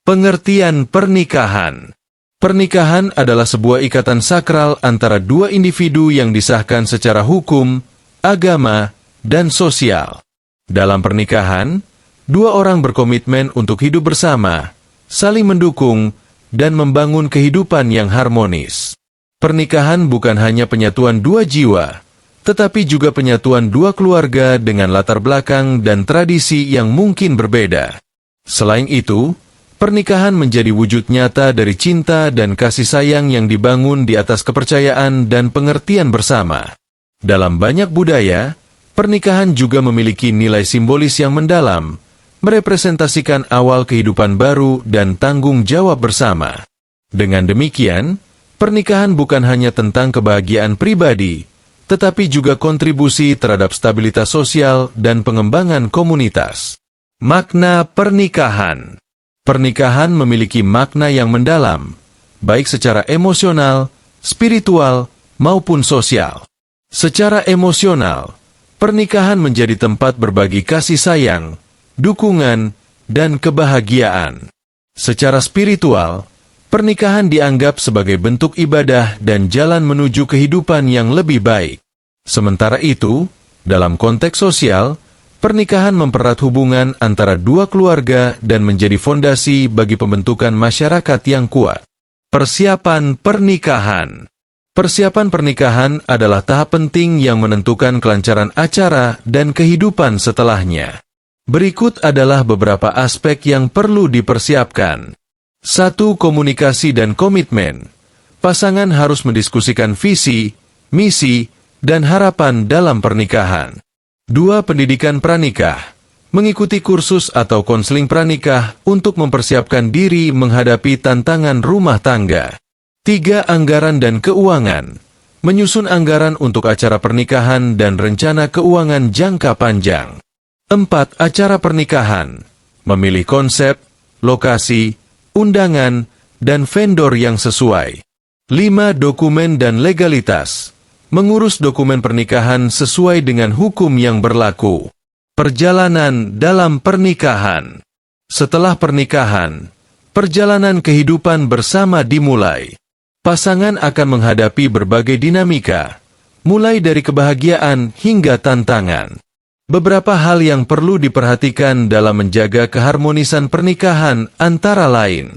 Pengertian pernikahan. Pernikahan adalah sebuah ikatan sakral antara dua individu yang disahkan secara hukum, agama, dan sosial. Dalam pernikahan, dua orang berkomitmen untuk hidup bersama, saling mendukung, dan membangun kehidupan yang harmonis. Pernikahan bukan hanya penyatuan dua jiwa, tetapi juga penyatuan dua keluarga dengan latar belakang dan tradisi yang mungkin berbeda. Selain itu, pernikahan menjadi wujud nyata dari cinta dan kasih sayang yang dibangun di atas kepercayaan dan pengertian bersama. Dalam banyak budaya, pernikahan juga memiliki nilai simbolis yang mendalam, merepresentasikan awal kehidupan baru dan tanggung jawab bersama. Dengan demikian, pernikahan bukan hanya tentang kebahagiaan pribadi, tetapi juga kontribusi terhadap stabilitas sosial dan pengembangan komunitas. Makna pernikahan. Pernikahan memiliki makna yang mendalam, baik secara emosional, spiritual, maupun sosial. Secara emosional, pernikahan menjadi tempat berbagi kasih sayang, dukungan, dan kebahagiaan. Secara spiritual, pernikahan dianggap sebagai bentuk ibadah dan jalan menuju kehidupan yang lebih baik. Sementara itu, dalam konteks sosial, pernikahan mempererat hubungan antara dua keluarga dan menjadi fondasi bagi pembentukan masyarakat yang kuat. Persiapan pernikahan. Persiapan pernikahan adalah tahap penting yang menentukan kelancaran acara dan kehidupan setelahnya. Berikut adalah beberapa aspek yang perlu dipersiapkan. 1. Komunikasi dan komitmen. Pasangan harus mendiskusikan visi, misi, dan harapan dalam pernikahan. 2. Pendidikan pranikah. Mengikuti kursus atau konseling pranikah untuk mempersiapkan diri menghadapi tantangan rumah tangga. 3. Anggaran dan keuangan. Menyusun anggaran untuk acara pernikahan dan rencana keuangan jangka panjang. 4. Acara pernikahan. Memilih konsep, lokasi, undangan, dan vendor yang sesuai. 5. Dokumen dan legalitas. Mengurus dokumen pernikahan sesuai dengan hukum yang berlaku. Perjalanan dalam pernikahan. Setelah pernikahan, perjalanan kehidupan bersama dimulai. Pasangan akan menghadapi berbagai dinamika, mulai dari kebahagiaan hingga tantangan. Beberapa hal yang perlu diperhatikan dalam menjaga keharmonisan pernikahan antara lain: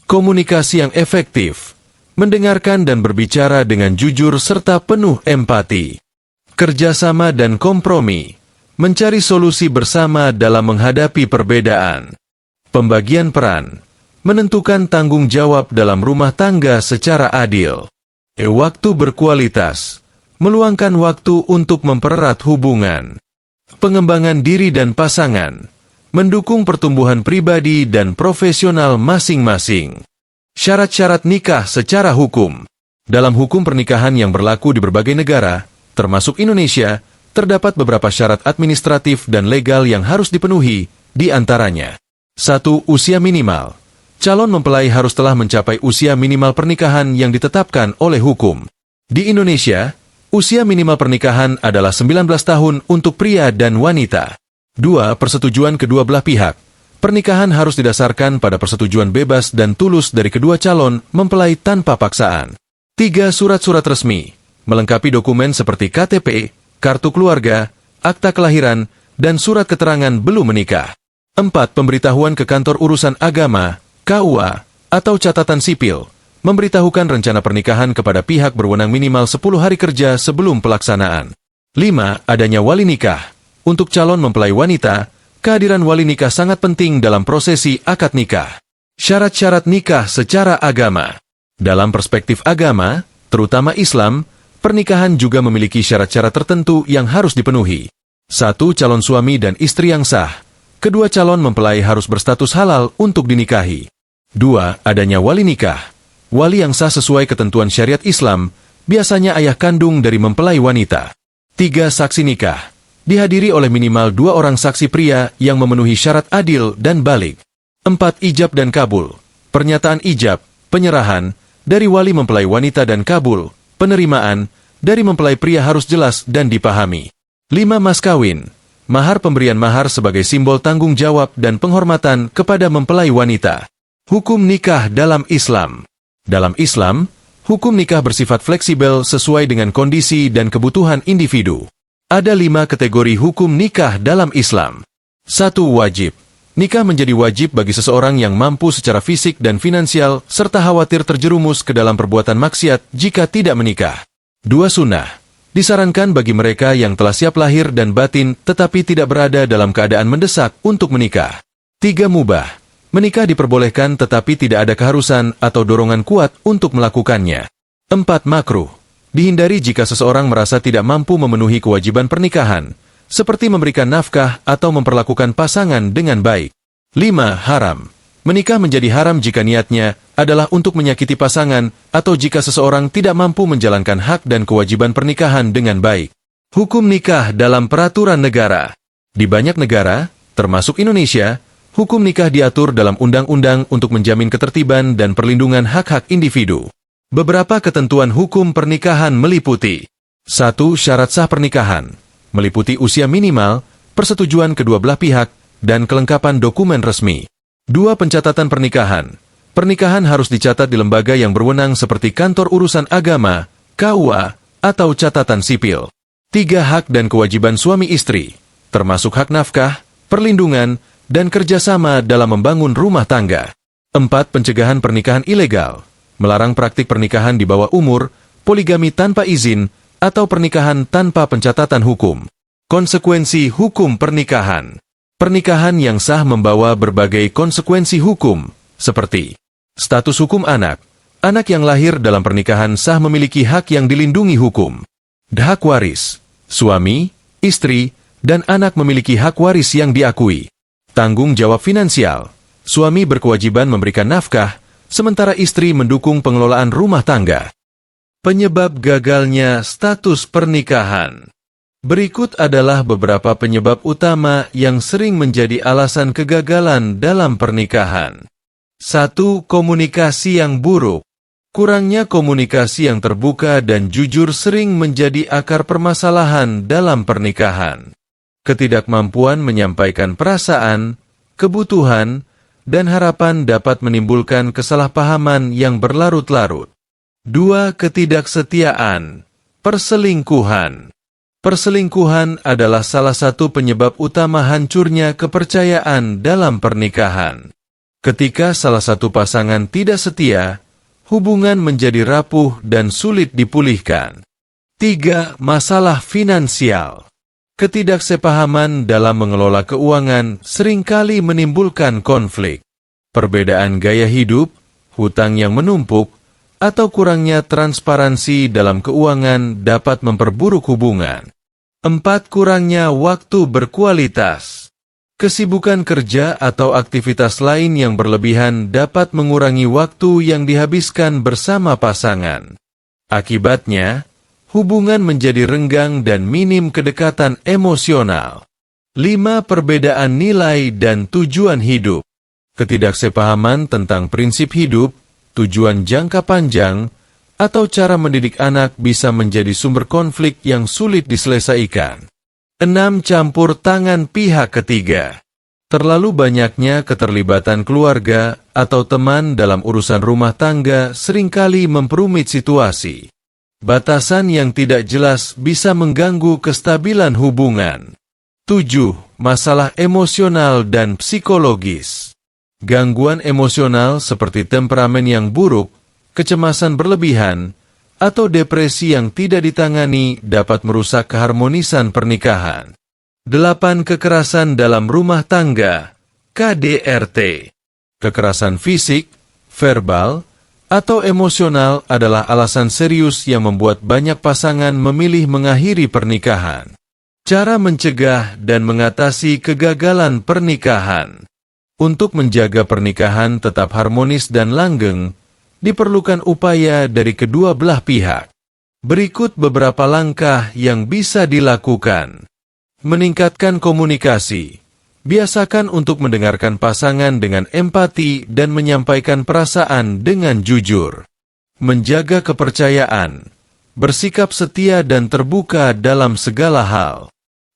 komunikasi yang efektif, mendengarkan dan berbicara dengan jujur serta penuh empati. Kerjasama dan kompromi, mencari solusi bersama dalam menghadapi perbedaan. Pembagian peran, menentukan tanggung jawab dalam rumah tangga secara adil. Waktu berkualitas, meluangkan waktu untuk mempererat hubungan. Pengembangan diri dan pasangan, mendukung pertumbuhan pribadi dan profesional masing-masing. Syarat-syarat nikah secara hukum. Dalam hukum pernikahan yang berlaku di berbagai negara, termasuk Indonesia, terdapat beberapa syarat administratif dan legal yang harus dipenuhi, di antaranya. 1. Usia minimal. Calon mempelai harus telah mencapai usia minimal pernikahan yang ditetapkan oleh hukum. Di Indonesia, usia minimal pernikahan adalah 19 tahun untuk pria dan wanita. 2. Persetujuan kedua belah pihak. Pernikahan harus didasarkan pada persetujuan bebas dan tulus dari kedua calon mempelai tanpa paksaan. 3. Surat-surat resmi, melengkapi dokumen seperti KTP, kartu keluarga, akta kelahiran, dan surat keterangan belum menikah. 4. Pemberitahuan ke kantor urusan agama, KUA, atau catatan sipil, memberitahukan rencana pernikahan kepada pihak berwenang minimal 10 hari kerja sebelum pelaksanaan. 5. Adanya wali nikah. Untuk calon mempelai wanita, kehadiran wali nikah sangat penting dalam prosesi akad nikah. Syarat-syarat nikah secara agama. Dalam perspektif agama, terutama Islam, pernikahan juga memiliki syarat-syarat tertentu yang harus dipenuhi. 1. Calon suami dan istri yang sah. Kedua calon mempelai harus berstatus halal untuk dinikahi. 2. Adanya wali nikah. Wali yang sah sesuai ketentuan syariat Islam, biasanya ayah kandung dari mempelai wanita. 3. Saksi nikah. Dihadiri oleh minimal 2 orang saksi pria yang memenuhi syarat adil dan balik. 4. Ijab dan kabul. Pernyataan ijab, penyerahan, dari wali mempelai wanita dan kabul, penerimaan, dari mempelai pria harus jelas dan dipahami. 5. Mas kawin. Mahar pemberian mahar sebagai simbol tanggung jawab dan penghormatan kepada mempelai wanita. Hukum nikah dalam Islam. Dalam Islam, hukum nikah bersifat fleksibel sesuai dengan kondisi dan kebutuhan individu. Ada 5 kategori hukum nikah dalam Islam. 1. Wajib. Nikah menjadi wajib bagi seseorang yang mampu secara fisik dan finansial serta khawatir terjerumus ke dalam perbuatan maksiat jika tidak menikah. 2. Sunnah. Disarankan bagi mereka yang telah siap lahir dan batin tetapi tidak berada dalam keadaan mendesak untuk menikah. 3. Mubah. Menikah diperbolehkan tetapi tidak ada keharusan atau dorongan kuat untuk melakukannya. 4. Makruh. Dihindari jika seseorang merasa tidak mampu memenuhi kewajiban pernikahan, seperti memberikan nafkah atau memperlakukan pasangan dengan baik. 5. Haram. Menikah menjadi haram jika niatnya adalah untuk menyakiti pasangan atau jika seseorang tidak mampu menjalankan hak dan kewajiban pernikahan dengan baik. Hukum nikah dalam peraturan negara. Di banyak negara, termasuk Indonesia, hukum nikah diatur dalam undang-undang untuk menjamin ketertiban dan perlindungan hak-hak individu. Beberapa ketentuan hukum pernikahan meliputi 1. Syarat sah pernikahan, meliputi usia minimal, persetujuan kedua belah pihak, dan kelengkapan dokumen resmi. 2. Pencatatan pernikahan. Pernikahan harus dicatat di lembaga yang berwenang seperti Kantor Urusan Agama, KUA, atau catatan sipil. 3. Hak dan kewajiban suami istri, termasuk hak nafkah, perlindungan, dan kerjasama dalam membangun rumah tangga. 4. Pencegahan pernikahan ilegal, melarang praktik pernikahan di bawah umur, poligami tanpa izin, atau pernikahan tanpa pencatatan hukum. Konsekuensi hukum pernikahan. Pernikahan yang sah membawa berbagai konsekuensi hukum, seperti status hukum anak. Anak yang lahir dalam pernikahan sah memiliki hak yang dilindungi hukum. Hak waris. Suami, istri, dan anak memiliki hak waris yang diakui. Tanggung jawab finansial. Suami berkewajiban memberikan nafkah, sementara istri mendukung pengelolaan rumah tangga. Penyebab gagalnya status pernikahan. Berikut adalah beberapa penyebab utama yang sering menjadi alasan kegagalan dalam pernikahan. 1. Komunikasi yang buruk. Kurangnya komunikasi yang terbuka dan jujur sering menjadi akar permasalahan dalam pernikahan. Ketidakmampuan menyampaikan perasaan, kebutuhan, dan harapan dapat menimbulkan kesalahpahaman yang berlarut-larut. 2. Ketidaksetiaan. Perselingkuhan. Perselingkuhan adalah salah satu penyebab utama hancurnya kepercayaan dalam pernikahan. Ketika salah satu pasangan tidak setia, hubungan menjadi rapuh dan sulit dipulihkan. 3. Masalah finansial. Ketidaksepahaman dalam mengelola keuangan seringkali menimbulkan konflik. Perbedaan gaya hidup, hutang yang menumpuk, atau kurangnya transparansi dalam keuangan dapat memperburuk hubungan. 4. Kurangnya waktu berkualitas. Kesibukan kerja atau aktivitas lain yang berlebihan dapat mengurangi waktu yang dihabiskan bersama pasangan. Akibatnya, hubungan menjadi renggang dan minim kedekatan emosional. 5. Perbedaan nilai dan tujuan hidup. Ketidaksepahaman tentang prinsip hidup, tujuan jangka panjang, atau cara mendidik anak bisa menjadi sumber konflik yang sulit diselesaikan. 6. Campur tangan pihak ketiga. Terlalu banyaknya keterlibatan keluarga atau teman dalam urusan rumah tangga seringkali memperumit situasi. Batasan yang tidak jelas bisa mengganggu kestabilan hubungan. 7. Masalah emosional dan psikologis. Gangguan emosional seperti temperamen yang buruk, kecemasan berlebihan, atau depresi yang tidak ditangani dapat merusak keharmonisan pernikahan. 8. Kekerasan dalam rumah tangga, KDRT. Kekerasan fisik, verbal, atau emosional adalah alasan serius yang membuat banyak pasangan memilih mengakhiri pernikahan. Cara mencegah dan mengatasi kegagalan pernikahan. Untuk menjaga pernikahan tetap harmonis dan langgeng, diperlukan upaya dari kedua belah pihak. Berikut beberapa langkah yang bisa dilakukan. Meningkatkan komunikasi. Biasakan untuk mendengarkan pasangan dengan empati dan menyampaikan perasaan dengan jujur. Menjaga kepercayaan. Bersikap setia dan terbuka dalam segala hal.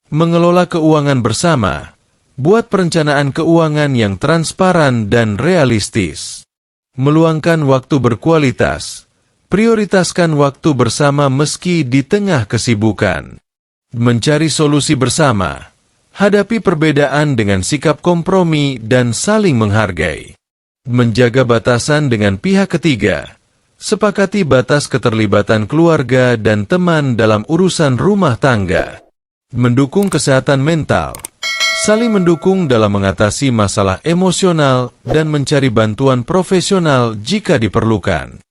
Mengelola keuangan bersama. Buat perencanaan keuangan yang transparan dan realistis. Meluangkan waktu berkualitas. Prioritaskan waktu bersama meski di tengah kesibukan. Mencari solusi bersama. Hadapi perbedaan dengan sikap kompromi dan saling menghargai. Menjaga batasan dengan pihak ketiga. Sepakati batas keterlibatan keluarga dan teman dalam urusan rumah tangga. Mendukung kesehatan mental. Saling mendukung dalam mengatasi masalah emosional dan mencari bantuan profesional jika diperlukan.